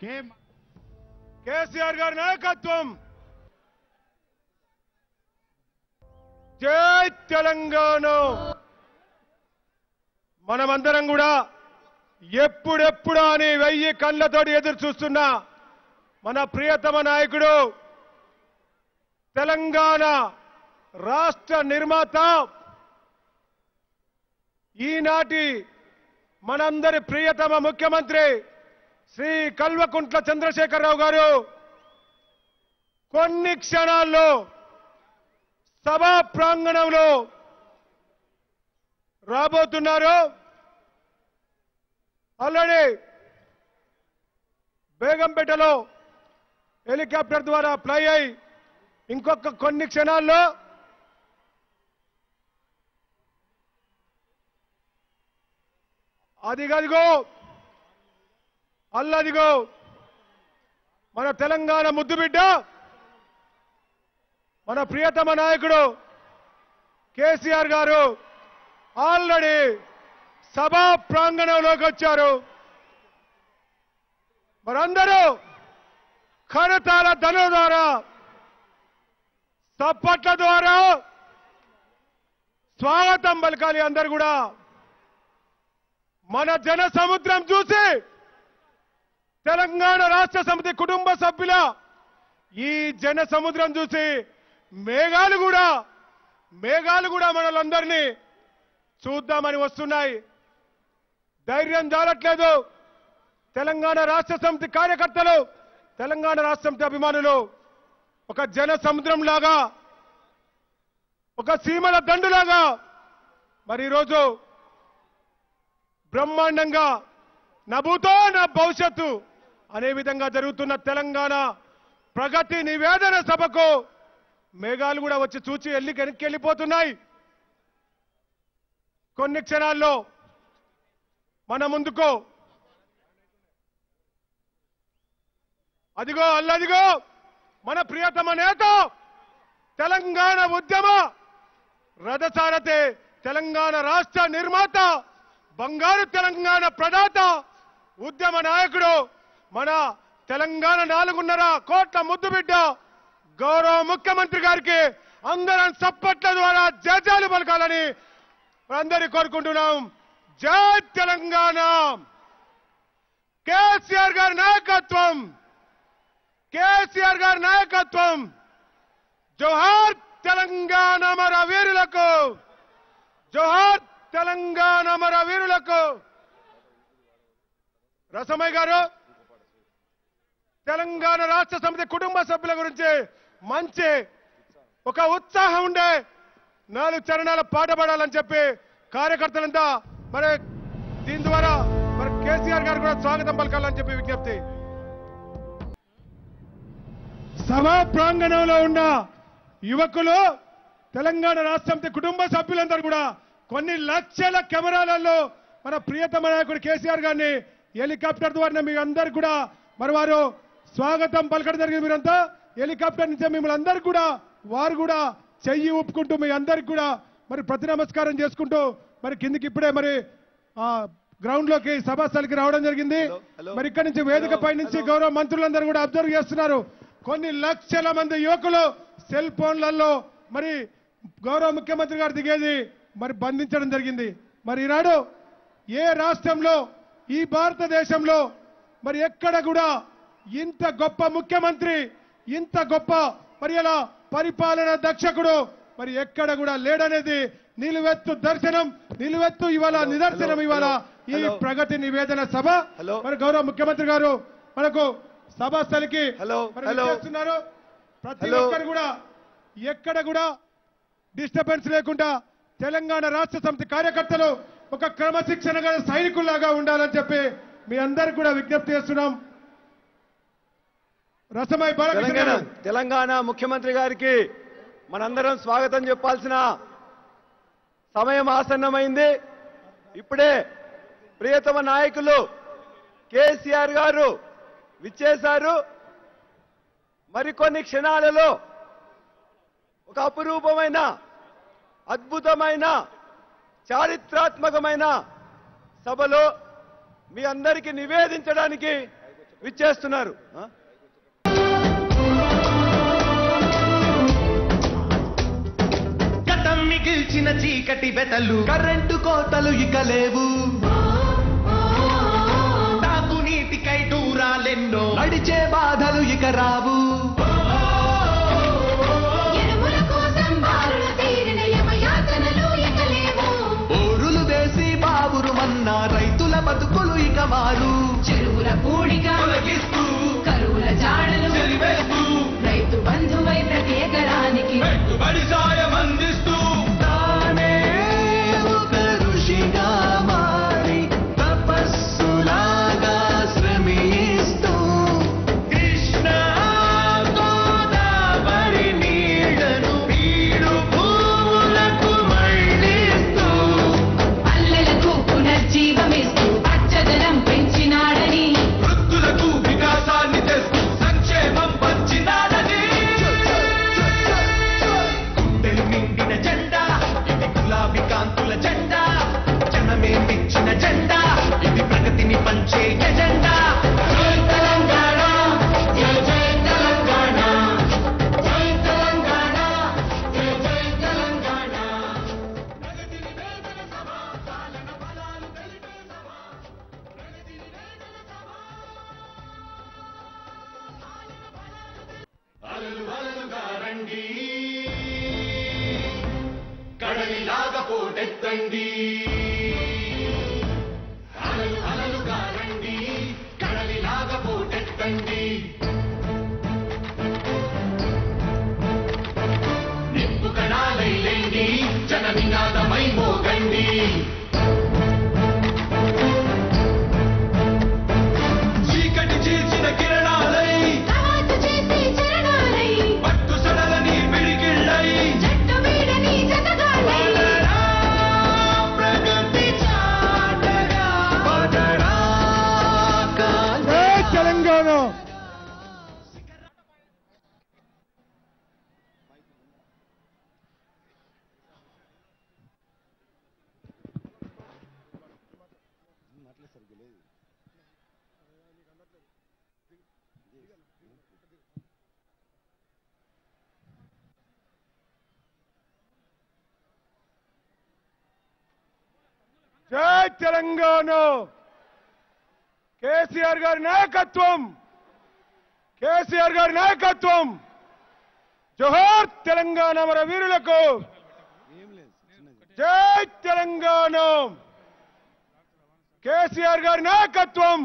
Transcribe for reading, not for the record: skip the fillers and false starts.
కేసీఆర్ గారి నాయకత్వం జై తెలంగాణ. మనమందరం కూడా ఎప్పుడెప్పుడు అని 1000 కళ్ళతోటి ఎదురు చూస్తున్న మన ప్రియతమ నాయకుడు తెలంగాణ రాష్ట్ర నిర్మాత ఈనాటి మనందరి ప్రియతమ ముఖ్యమంత్రి శ్రీ కల్వకుంట్ల చంద్రశేఖరరావు గారు కొన్ని క్షణాల్లో సభా ప్రాంగణంలో రాబోతున్నారు. ఆల్రెడీ బేగంపేటలో హెలికాప్టర్ ద్వారా ఫ్లై అయి ఇంకొక కొన్ని క్షణాల్లో అదిగదిగో అల్లదిగో మన తెలంగాణ ముద్దుబిడ్డ మన ప్రియతమ నాయకుడు కేసీఆర్ గారు ఆల్రెడీ సభా ప్రాంగణంలోకి వచ్చారు. మరందరూ కరతాళ ధనుల ద్వారా చప్పట్ల ద్వారా స్వాగతం పలకాలి. అందరు కూడా మన జన సముద్రం చూసి తెలంగాణ రాష్ట్ర సమితి కుటుంబ సభ్యుల ఈ జన సముద్రం చూసి మేఘాలు కూడా మనలందరినీ చూద్దామని వస్తున్నాయి. ధైర్యం జాలట్లేదు. తెలంగాణ రాష్ట్ర సమితి కార్యకర్తలు, తెలంగాణ రాష్ట్ర సమితి అభిమానులు ఒక జన సముద్రం లాగా, ఒక సీమల దండులాగా మరి ఈరోజు బ్రహ్మాండంగా నభూతో నా భవిష్యత్తు అనే విధంగా జరుగుతున్న తెలంగాణ ప్రగతి నివేదన సభకు మేఘాలు కూడా వచ్చి చూచి వెనక్కి వెళ్ళిపోతున్నాయి. కొన్ని క్షణాల్లో మన ముందుకు అదిగో అల్లదిగో మన ప్రియతమ నేత, తెలంగాణ ఉద్యమ రథసారథి, తెలంగాణ రాష్ట్ర నిర్మాత, బంగారు తెలంగాణ ప్రదాత, ఉద్యమ నాయకుడు, మన తెలంగాణ 4.5 కోట్ల ముద్దుబిడ్డ గౌరవ ముఖ్యమంత్రి గారికి అందరం చప్పట్ల ద్వారా జయజాలు పలకాలని అందరినీ కోరుకుంటున్నాం. జై తెలంగాణ. కేసీఆర్ గారి నాయకత్వం, కేసీఆర్ గారి నాయకత్వం. జోహార్ తెలంగాణ మన వీరులకు, జోహార్ తెలంగాణ మన వీరులకు. రసమయ్య గారు తెలంగాణ రాష్ట్ర సమితి కుటుంబ సభ్యుల గురించి మంచి ఒక ఉత్సాహం ఉండే 4 చరణాల పాట పాడాలని చెప్పి కార్యకర్తలంతా మరి దీని ద్వారా మరి కేసీఆర్ గారు కూడా స్వాగతం పలకాలని చెప్పి విజ్ఞప్తి. సభా ప్రాంగణంలో ఉన్న యువకులు, తెలంగాణ రాష్ట్ర సమితి కుటుంబ సభ్యులందరూ కూడా కొన్ని లక్షల కెమెరాలలో మన ప్రియతమ నాయకుడు కేసీఆర్ గారిని హెలికాప్టర్ ద్వారా మీ అందరు కూడా మరి వారు స్వాగతం పలకడం జరిగింది. మీరంతా హెలికాప్టర్ నుంచి మిమ్మల్ని అందరు కూడా వారు కూడా చెయ్యి ఊపుకుంటూ మీ అందరికి కూడా మరి ప్రతి నమస్కారం చేసుకుంటూ మరి కిందికి ఇప్పుడే మరి గ్రౌండ్ లోకి సభాస్థలికి రావడం జరిగింది. మరి ఇక్కడి నుంచి వేదిక పై నుంచి గౌరవ మంత్రులందరూ కూడా అబ్జర్వ్ చేస్తున్నారు. కొన్ని లక్షల మంది యువకులు సెల్ ఫోన్లలో మరి గౌరవ ముఖ్యమంత్రి గారు దిగేది మరి బంధించడం జరిగింది. మరి ఈనాడు ఏ రాష్ట్రంలో, ఈ భారతదేశంలో మరి ఎక్కడ కూడా ఇంత గొప్ప ముఖ్యమంత్రి, ఇంత గొప్ప మరి అలా పరిపాలన దక్షకుడు మరి ఎక్కడ కూడా లేడనేది నిలువెత్తు దర్శనం, నిలువెత్తు ఇవాళ నిదర్శనం ఇవాళ ఈ ప్రగతి నివేదన సభ. మరి గౌరవ ముఖ్యమంత్రి గారు మనకు సభాస్థలికి చేస్తున్నారు. ప్రతి ఒక్కరు కూడా ఎక్కడ కూడా డిస్టర్బెన్స్ లేకుండా తెలంగాణ రాష్ట్ర సమితి కార్యకర్తలు ఒక క్రమశిక్షణ గల సైనికుల్లాగా ఉండాలని చెప్పి మీ అందరికి కూడా విజ్ఞప్తి చేస్తున్నాం. రసమై తెలంగాణ ముఖ్యమంత్రి గారికి మనందరం స్వాగతం చెప్పాల్సిన సమయం ఆసన్నమైంది. ఇప్పుడే ప్రియతమ నాయకులు కేసీఆర్ గారు విచ్చేశారు. మరికొన్ని క్షణాలలో ఒక అపురూపమైన, అద్భుతమైన, చారిత్రాత్మకమైన సభలో మీ అందరికీ నివేదించడానికి విచ్చేస్తున్నారు. గతం మిగిల్చిన చీకటి బెతలు, కరెంటు కోతలు ఇక లేవు. తాగునీటికై దూరాలెన్నో, నడిచే బాధలు ఇక రావు. ఊరులు వేసి బావురు మన్నా రైతుల బతుకులు ఇక మారు. చెరువుల పూడిక తొలగిస్తూ, కరువుల జాడలు చెరివేస్తూ, రైతు బంధువై ప్రతి ఎకరానికి పెట్టుబడి సాయం అందిస్తూ, తానే ఒక ఋషిగా మారి తపస్సులాగా శ్రమిస్తూ, కృష్ణా గోదావరి నీడను వీడు భూములకు మళ్ళిస్తూ, పల్లెలకు పునర్జీవమిస్తూ పచ్చదనం పెంచినాడని వృద్ధులకు వికాసాన్ని తెస్తూ సంక్షేమం పంచినాడని. గుండెలు నిండిన జెండా ఇది, గులాబీ కాంతుల జెండా. జనమే మెచ్చిన జెండా ఇది, ప్రగతిని పంచే ఎజెండా. జై తెలంగాణ, జై జై తెలంగాణ, జై తెలంగాణ, జై జై తెలంగాణ. ప్రగతి నివేదన సభ, పాలన బలాలు తెలిపే సభ. ప్రగతి నివేదన సభ. అలలు అలలుగా రండి, కడలిలాగా పోటెత్తండి. అలలు అలలుగా రండి, కడలిలాగా పోటెత్తండి. నిప్పు కణాలై లేండి, జన నినాదమై మోగండి. చీకటి చీల్చిన కిరణాలై, తవాతు చేసే చరణాలై పట్టు సడలని పిడికిళ్ళై, జట్టు వీడని జతగాళ్ళై పదరా ప్రగతి చాటగా, పదరా జై తెలంగాణ. జై తెలంగాణ. కేసీఆర్ గారి నాయకత్వం, కేసీఆర్ గారి నాయకత్వం. జోహార్ తెలంగాణ మన వీరులకు. జై తెలంగాణ. కేసీఆర్ గారి నాయకత్వం.